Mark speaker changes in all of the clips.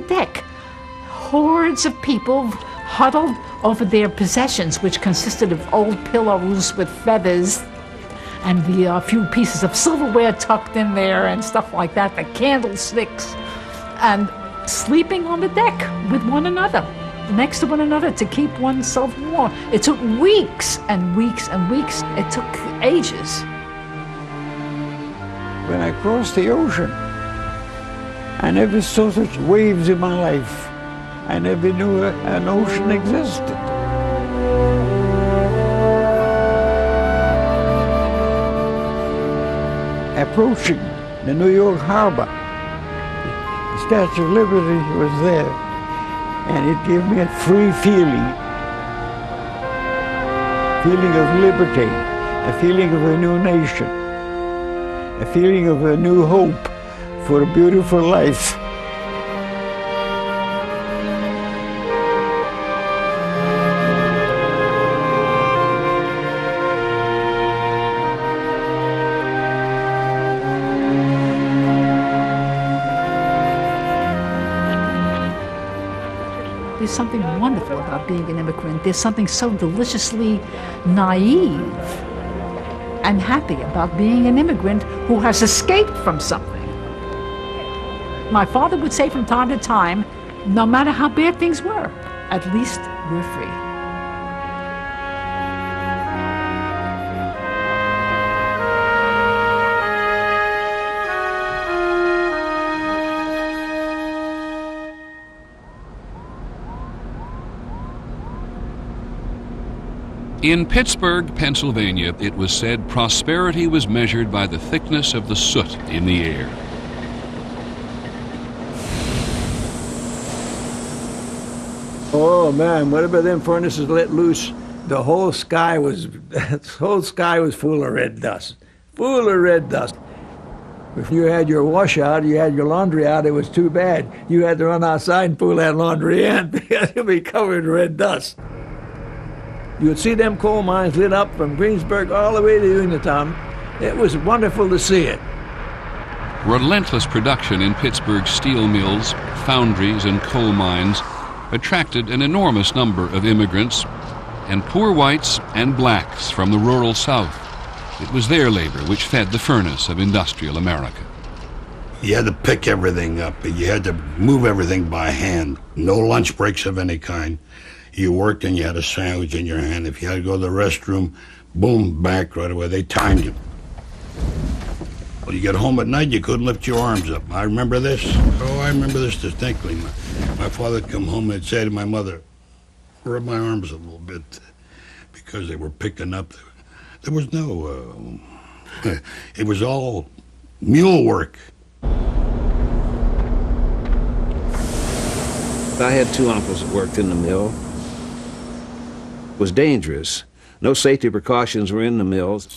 Speaker 1: deck. Hordes of people huddled over their possessions, which consisted of old pillows with feathers and the few pieces of silverware tucked in there and stuff like that, the candlesticks, and sleeping on the deck with one another, next to one another, to keep oneself warm. It took weeks and weeks and weeks. It took ages.
Speaker 2: When I crossed the ocean, I never saw such waves in my life. I never knew an ocean existed. Approaching the New York Harbor, the Statue of Liberty was there, and it gave me a free feeling of liberty, a feeling of a new nation, a feeling of a new hope for a beautiful life.
Speaker 1: There's something wonderful about being an immigrant. There's something so deliciously naive and happy about being an immigrant who has escaped from something. My father would say from time to time, no matter how bad things were, at least we're free.
Speaker 3: In Pittsburgh, Pennsylvania, it was said prosperity was measured by the thickness of the soot in the air.
Speaker 4: Oh man, whatever them furnaces let loose, the whole sky was full of red dust. Full of red dust. If you had your wash out, you had your laundry out, it was too bad. You had to run outside and pull that laundry in because it would be covered in red dust. You would see them coal mines lit up from Greensburg all the way to Uniontown. It was wonderful to see it.
Speaker 3: Relentless production in Pittsburgh's steel mills, foundries, and coal mines attracted an enormous number of immigrants and poor whites and blacks from the rural South. It was their labor which fed the furnace of industrial America.
Speaker 5: You had to pick everything up. You had to move everything by hand. No lunch breaks of any kind. You worked and you had a sandwich in your hand. If you had to go to the restroom, boom, back right away. They timed you. When you get home at night, you couldn't lift your arms up. I remember this. Oh, I remember this distinctly. My father would come home and say to my mother, rub my arms a little bit, because they were picking up. There was no, it was all mule work.
Speaker 6: I had two uncles that worked in the mill. It was dangerous. No safety precautions were in the mills.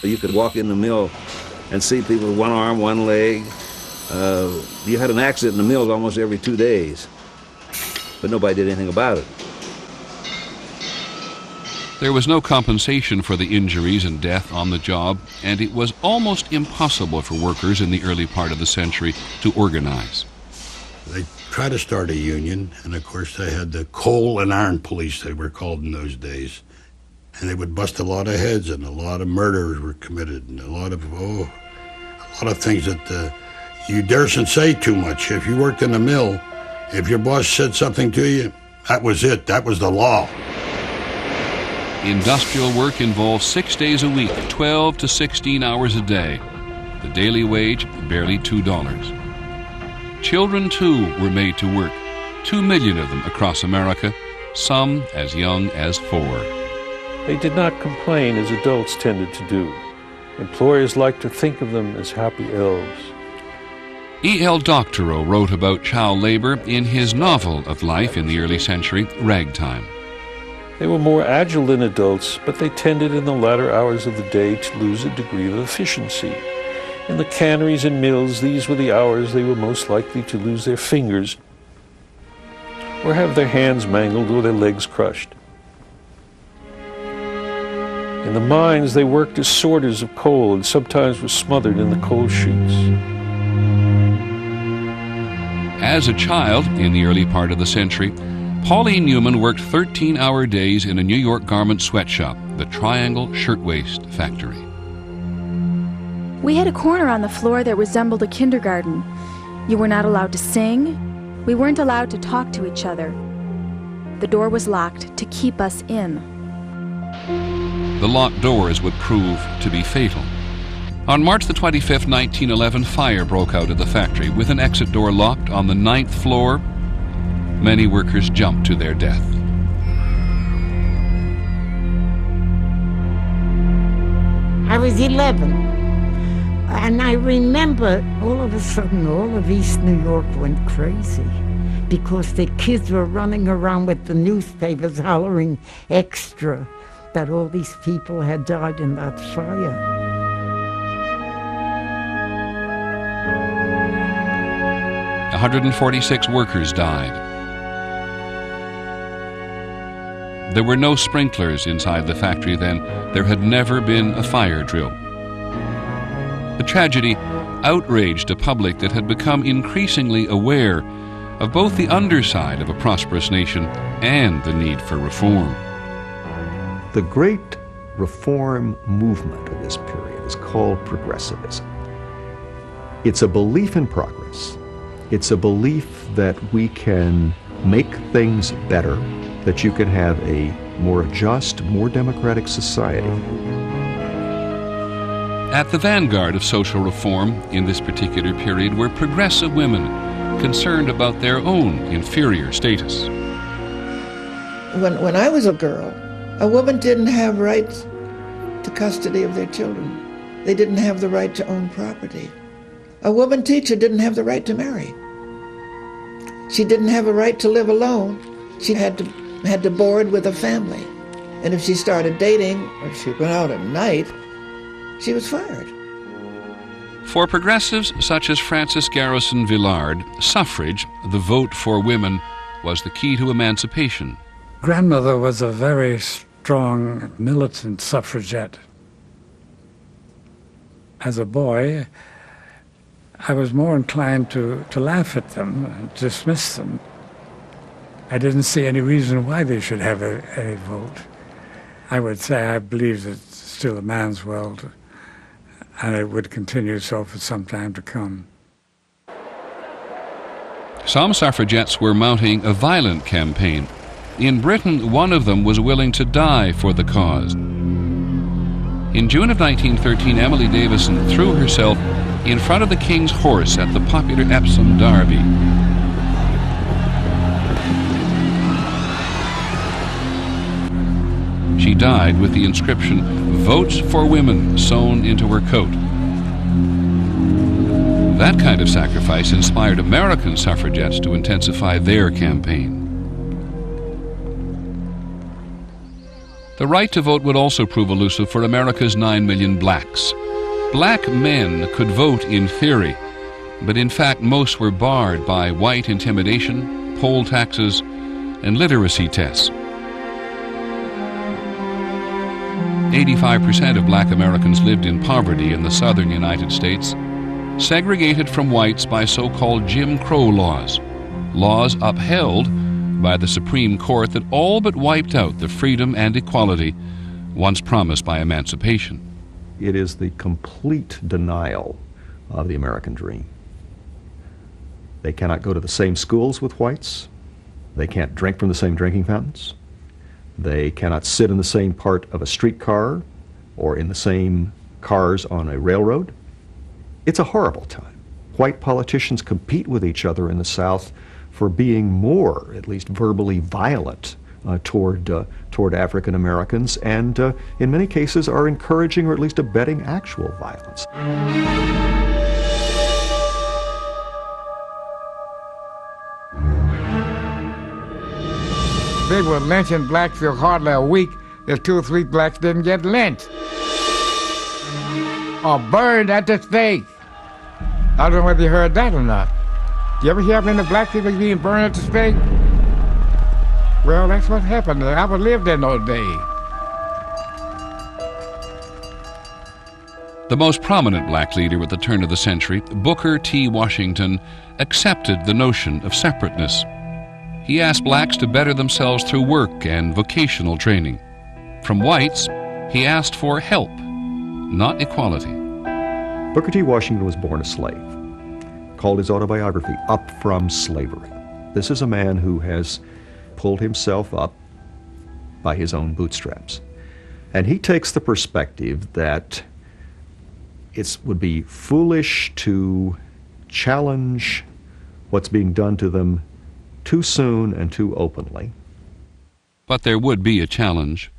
Speaker 6: You could walk in the mill and see people with one arm, one leg. You had an accident in the mills almost every 2 days, but nobody did anything about it.
Speaker 3: There was no compensation for the injuries and death on the job, and it was almost impossible for workers in the early part of the century to organize.
Speaker 5: They tried to start a union, and of course they had the coal and iron police, they were called in those days. And they would bust a lot of heads, and a lot of murders were committed, and a lot of things that you daresn't say too much. If you worked in a mill, if your boss said something to you, that was it. That was the law.
Speaker 3: Industrial work involved 6 days a week, 12 to 16 hours a day. The daily wage, barely $2. Children, too, were made to work, 2 million of them across America, some as young as 4.
Speaker 7: They did not complain as adults tended to do. Employers liked to think of them as happy elves.
Speaker 3: E.L. Doctorow wrote about child labor in his novel of life in the early century, Ragtime.
Speaker 7: They were more agile than adults, but they tended in the latter hours of the day to lose a degree of efficiency. In the canneries and mills, these were the hours they were most likely to lose their fingers or have their hands mangled or their legs crushed. In the mines, they worked as sorters of coal and sometimes were smothered in the coal chutes.
Speaker 3: As a child, in the early part of the century, Pauline Newman worked 13-hour days in a New York garment sweatshop, the Triangle Shirtwaist Factory.
Speaker 8: We had a corner on the floor that resembled a kindergarten. You were not allowed to sing. We weren't allowed to talk to each other. The door was locked to keep us in.
Speaker 3: The locked doors would prove to be fatal. On March the 25th, 1911, fire broke out at the factory with an exit door locked on the 9th floor. Many workers jumped to their death.
Speaker 9: I was 11, and I remember all of a sudden all of East New York went crazy because the kids were running around with the newspapers hollering extra that all these people had died in that fire.
Speaker 3: 146 workers died. There were no sprinklers inside the factory then. There had never been a fire drill. The tragedy outraged a public that had become increasingly aware of both the underside of a prosperous nation and the need for reform.
Speaker 10: The great reform movement of this period is called progressivism. It's a belief in progress. It's a belief that we can make things better, that you can have a more just, more democratic society.
Speaker 3: At the vanguard of social reform in this particular period were progressive women concerned about their own inferior status.
Speaker 11: When I was a girl, a woman didn't have rights to custody of their children. They didn't have the right to own property. A woman teacher didn't have the right to marry. She didn't have a right to live alone. She had to board with a family. And if she started dating, or if she went out at night, she was fired.
Speaker 3: For progressives such as Frances Garrison Villard, suffrage, the vote for women, was the key to emancipation.
Speaker 12: Grandmother was a very strong militant suffragette. As a boy, I was more inclined to laugh at them and dismiss them. I didn't see any reason why they should have a vote. I would say I believe that it's still a man's world, and it would continue so for some time to come.
Speaker 3: Some suffragettes were mounting a violent campaign. In Britain, one of them was willing to die for the cause. In June of 1913, Emily Davison threw herself in front of the King's horse at the popular Epsom Derby. She died with the inscription, "Votes for Women," sewn into her coat. That kind of sacrifice inspired American suffragettes to intensify their campaign. The right to vote would also prove elusive for America's 9 million blacks. Black men could vote in theory, but in fact most were barred by white intimidation, poll taxes, and literacy tests. 85% of black Americans lived in poverty in the southern United States, segregated from whites by so-called Jim Crow laws, laws upheld by the Supreme Court that all but wiped out the freedom and equality once promised by emancipation.
Speaker 10: It is the complete denial of the American dream. They cannot go to the same schools with whites. They can't drink from the same drinking fountains. They cannot sit in the same part of a streetcar or in the same cars on a railroad. It's a horrible time. White politicians compete with each other in the South for being more, at least verbally, violent toward African Americans, and in many cases are encouraging or at least abetting actual violence.
Speaker 2: They were lynching blacks for hardly a week. There's 2 or 3 blacks didn't get lynched or burned at the stake. I don't know whether you heard that or not. You ever hear of any black people being burned at the stake? Well, that's what happened. I lived in those days.
Speaker 3: The most prominent black leader at the turn of the century, Booker T. Washington, accepted the notion of separateness. He asked blacks to better themselves through work and vocational training. From whites, he asked for help, not equality.
Speaker 10: Booker T. Washington was born a slave, called his autobiography Up From Slavery. This is a man who has pulled himself up by his own bootstraps. And he takes the perspective that it would be foolish to challenge what's being done to them too soon and too openly.
Speaker 3: But there would be a challenge.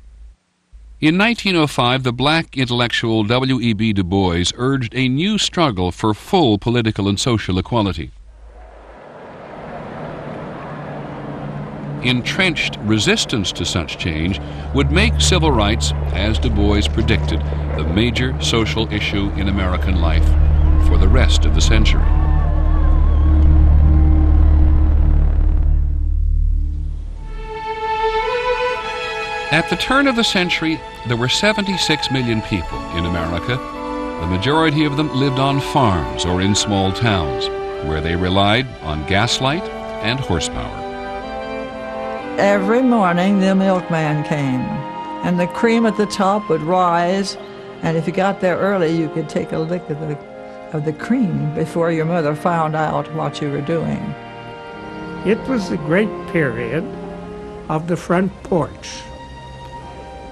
Speaker 3: In 1905, the black intellectual W.E.B. Du Bois urged a new struggle for full political and social equality. Entrenched resistance to such change would make civil rights, as Du Bois predicted, the major social issue in American life for the rest of the century. At the turn of the century, there were 76 million people in America. The majority of them lived on farms or in small towns, where they relied on gaslight and horsepower.
Speaker 13: Every morning the milkman came, and the cream at the top would rise, and if you got there early you could take a lick of the cream before your mother found out what you were doing.
Speaker 12: It was the great period of the front porch.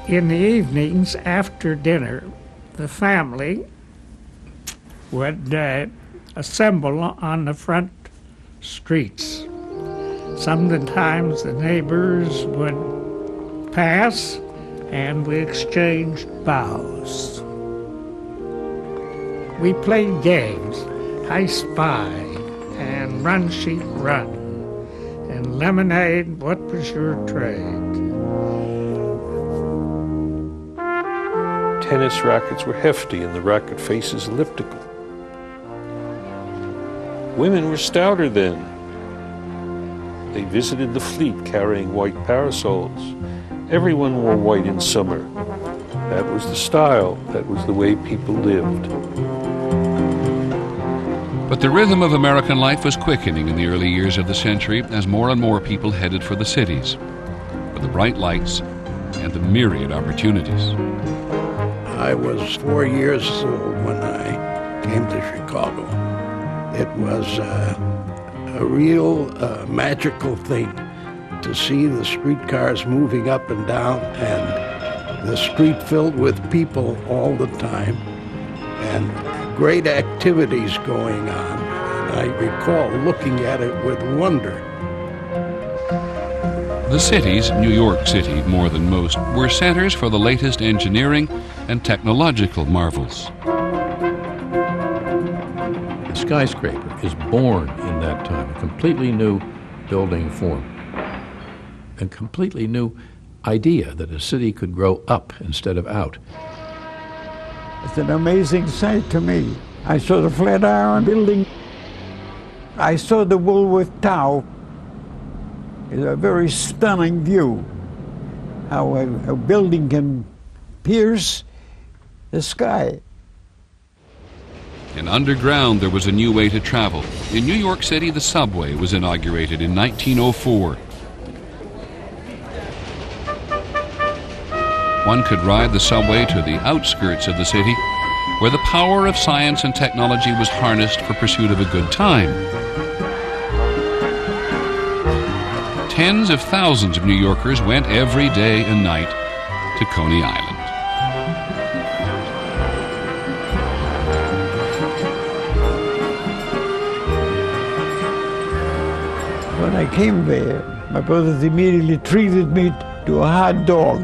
Speaker 12: In the evenings after dinner, the family would assemble on the front streets. Sometimes the neighbors would pass and we exchanged bows. We played games, I Spy and Run Sheep Run, and Lemonade, What Was Your Trade?
Speaker 7: Tennis rackets were hefty and the racket faces elliptical. Women were stouter then. They visited the fleet carrying white parasols. Everyone wore white in summer. That was the style. That was the way people lived.
Speaker 3: But the rhythm of American life was quickening in the early years of the century as more and more people headed for the cities, for the bright lights and the myriad opportunities.
Speaker 14: I was 4 years old when I came to Chicago. It was a real magical thing to see the streetcars moving up and down and the street filled with people all the time and great activities going on. And I recall looking at it with wonder.
Speaker 3: The cities, New York City more than most, were centers for the latest engineering and technological marvels.
Speaker 15: The skyscraper is born in that time, a completely new building form, a completely new idea that a city could grow up instead of out.
Speaker 16: It's an amazing sight to me. I saw the Flatiron Building. I saw the Woolworth Tower. It's a very stunning view, how a building can pierce the sky.
Speaker 3: And underground, there was a new way to travel. In New York City, the subway was inaugurated in 1904. One could ride the subway to the outskirts of the city, where the power of science and technology was harnessed for pursuit of a good time. Tens of thousands of New Yorkers went every day and night to Coney Island.
Speaker 16: When I came there, my brothers immediately treated me to a hot dog,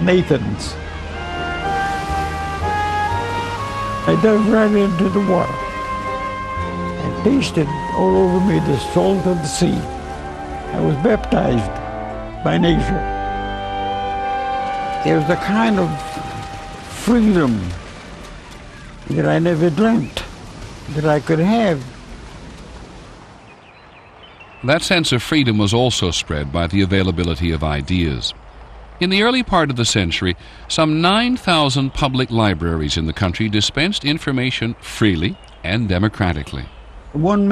Speaker 16: Nathan's. I dove right into the water and tasted all over me the salt of the sea. I was baptized by nature. There was a kind of freedom that I never dreamt that I could have.
Speaker 3: That sense of freedom was also spread by the availability of ideas. In the early part of the century, some 9,000 public libraries in the country dispensed information freely and democratically.
Speaker 16: One